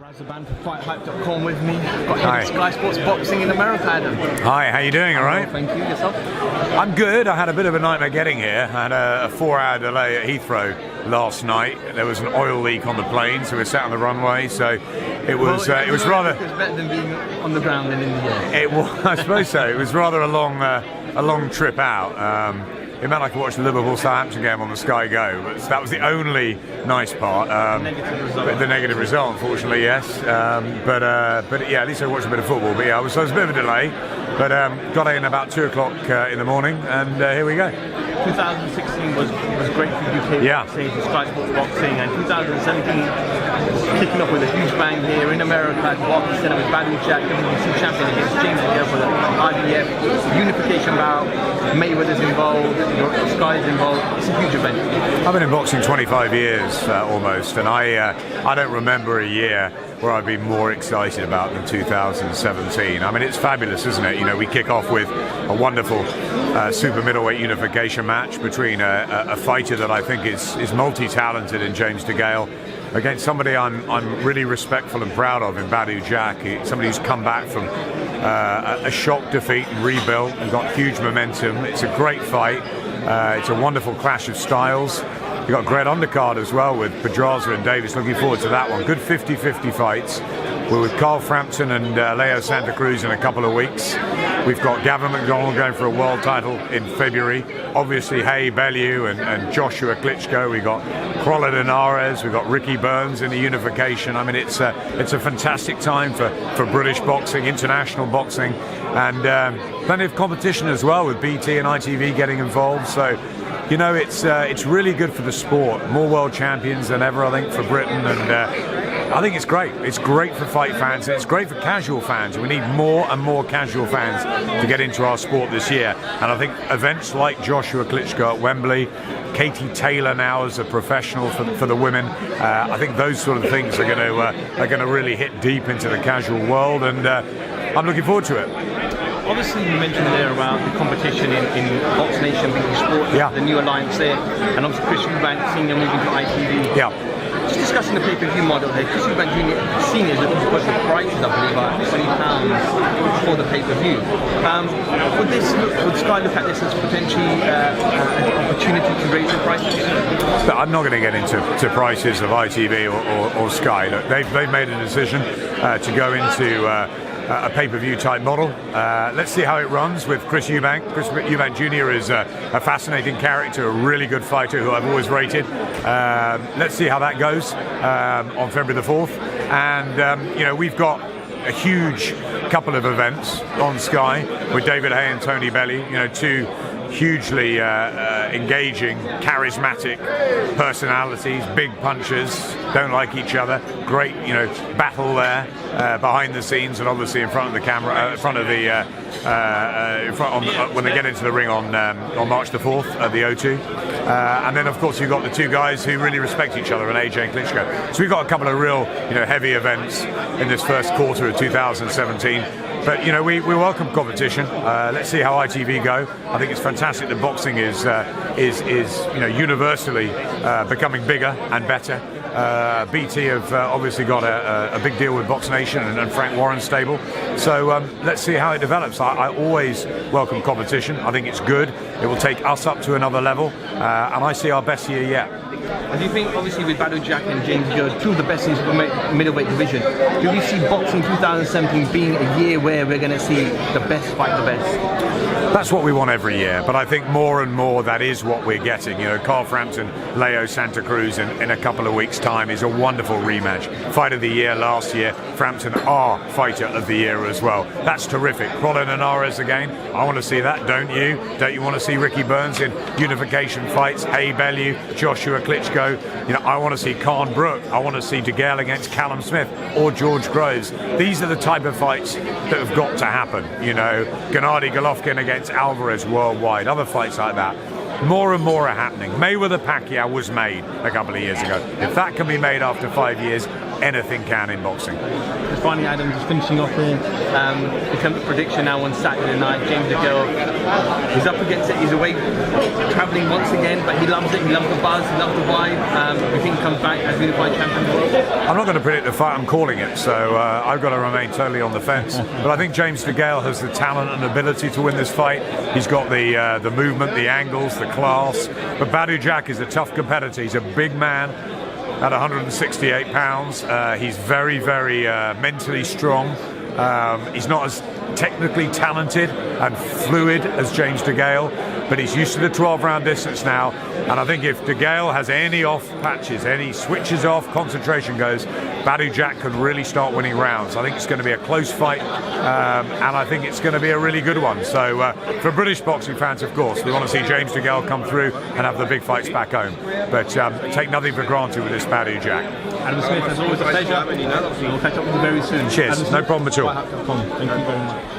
Razaban for FightHype.com with me. Got here at Sky Sports Boxing in America, Adam. Hi, how you doing? All right? Well, thank you. Yourself? I'm good. I had a bit of a nightmare getting here. I had a 4-hour delay at Heathrow last night. There was an oil leak on the plane, so we sat on the runway. So it was rather. It was better than being on the ground than in the air. It was, I suppose so. It was rather a long trip out. It meant I could watch the Liverpool-Southampton game on the Sky Go, but that was the only nice part. The negative result, unfortunately, yes. But yeah, at least I watched a bit of football. But yeah, so it was a bit of a delay. But got in about 2 o'clock in the morning, and here we go. 2016 was great for UK boxing, for Sky Sports Boxing, and 2017 kicking off with a huge bang here in America at Barclays Center with Badou Jack, WBC champion against James Degale for the IBF unification bout. Mayweather's involved, Sky's involved. It's a huge event. I've been in boxing 25 years almost, and I don't remember a year where I've been more excited about than 2017. I mean, it's fabulous, isn't it? You know, we kick off with a wonderful super middleweight unification match between a fighter that I think is multi-talented in James Degale against somebody I'm really respectful and proud of in Badou Jack, somebody who's come back from a shock defeat and rebuilt and got huge momentum. It's a great fight. It's a wonderful clash of styles. You've got a great undercard as well with Pedraza and Davis. Looking forward to that one. Good 50-50 fights. We're with Carl Frampton and Leo Santa Cruz in a couple of weeks. We've got Gavin McDonald going for a world title in February. Obviously, Hey Bellew and Joshua Klitschko. We've got Crolla Linares. We've got Ricky Burns in the unification. I mean, it's a fantastic time for British boxing, international boxing, and plenty of competition as well with BT and ITV getting involved. So, you know, it's really good for the sport. More world champions than ever, I think, for Britain, and I think it's great. It's great for fight fans, and it's great for casual fans. We need more and more casual fans to get into our sport this year. And I think events like Joshua Klitschko at Wembley, Katie Taylor now as a professional for the women, I think those sort of things are going to really hit deep into the casual world, and I'm looking forward to it. Obviously, you mentioned there about the competition in Box Nation, BT Sport, the new alliance there, and obviously Chris Eubank Senior moving to ITV. Yeah. Just discussing the pay-per-view model here, Chris Eubank Senior is looking to put the prices, I believe, at £20 for the pay-per-view. Would Sky look at this as potentially an opportunity to raise the prices? But I'm not going to get into prices of ITV or Sky. Look, they've made a decision to go into a pay-per-view type model. Let's see how it runs with Chris Eubank. Chris Eubank Jr. is a fascinating character, a really good fighter who I've always rated. Let's see how that goes on February the 4th. And, you know, we've got a huge couple of events on Sky with David Hay and Tony Bellew, you know, two hugely engaging, charismatic personalities, big punchers, don't like each other. Great, you know, battle there behind the scenes and obviously in front of the camera, in front of the when they get into the ring on March the 4th at the O2. And then of course you've got the two guys who really respect each other, and AJ and Klitschko. So we've got a couple of real, you know, heavy events in this first quarter of 2017. But you know, we welcome competition. Let's see how ITV go. I think it's fantastic that boxing is you know, universally becoming bigger and better. BT have obviously got a big deal with Box Nation and Frank Warren's stable. So let's see how it develops. I always welcome competition. I think it's good. It will take us up to another level, and I see our best year yet. And do you think, obviously, with Badou Jack and James Degale, two of the best in the middleweight division, do we see boxing 2017 being a year where we're going to see the best fight the best? That's what we want every year, but I think more and more that is what we're getting. You know, Carl Frampton, Leo Santa Cruz in a couple of weeks' time is a wonderful rematch. Fight of the year last year, Frampton our fighter of the year as well. That's terrific. Crolla Linares again, I want to see that, don't you? Don't you want to see Ricky Burns in unification fights? Hey Bellew, Joshua Klitschko. You know, I want to see Khan Brook. I want to see Degale against Callum Smith or George Groves. These are the type of fights that have got to happen. You know, Gennady Golovkin against Alvarez worldwide, other fights like that. More and more are happening. Mayweather Pacquiao was made a couple of years ago. If that can be made after 5 years, anything can in boxing. Just finally, Adam, just finishing off here, in terms of prediction now on Saturday night, James Degale, he's up against it, he's away travelling once again, but he loves it, he loves the buzz, he loves the vibe. We think he comes back as unified champion of the world? I'm not going to predict the fight, I'm calling it, so I've got to remain totally on the fence. But I think James Degale has the talent and ability to win this fight. He's got the movement, the angles, the class. But Badou Jack is a tough competitor. He's a big man at 168 pounds. He's very, very mentally strong. He's not as technically talented and fluid as James Degale, but he's used to the 12-round distance now. And I think if Degale has any off patches, any switches off, concentration goes, Badou Jack can really start winning rounds. I think it's going to be a close fight, and I think it's going to be a really good one. So for British boxing fans, of course, we want to see James Degale come through and have the big fights back home. But take nothing for granted with this Badou Jack. Adam Smith, as always, a pleasure. We'll catch up with you very soon. Cheers, no problem at all. Thank you very much.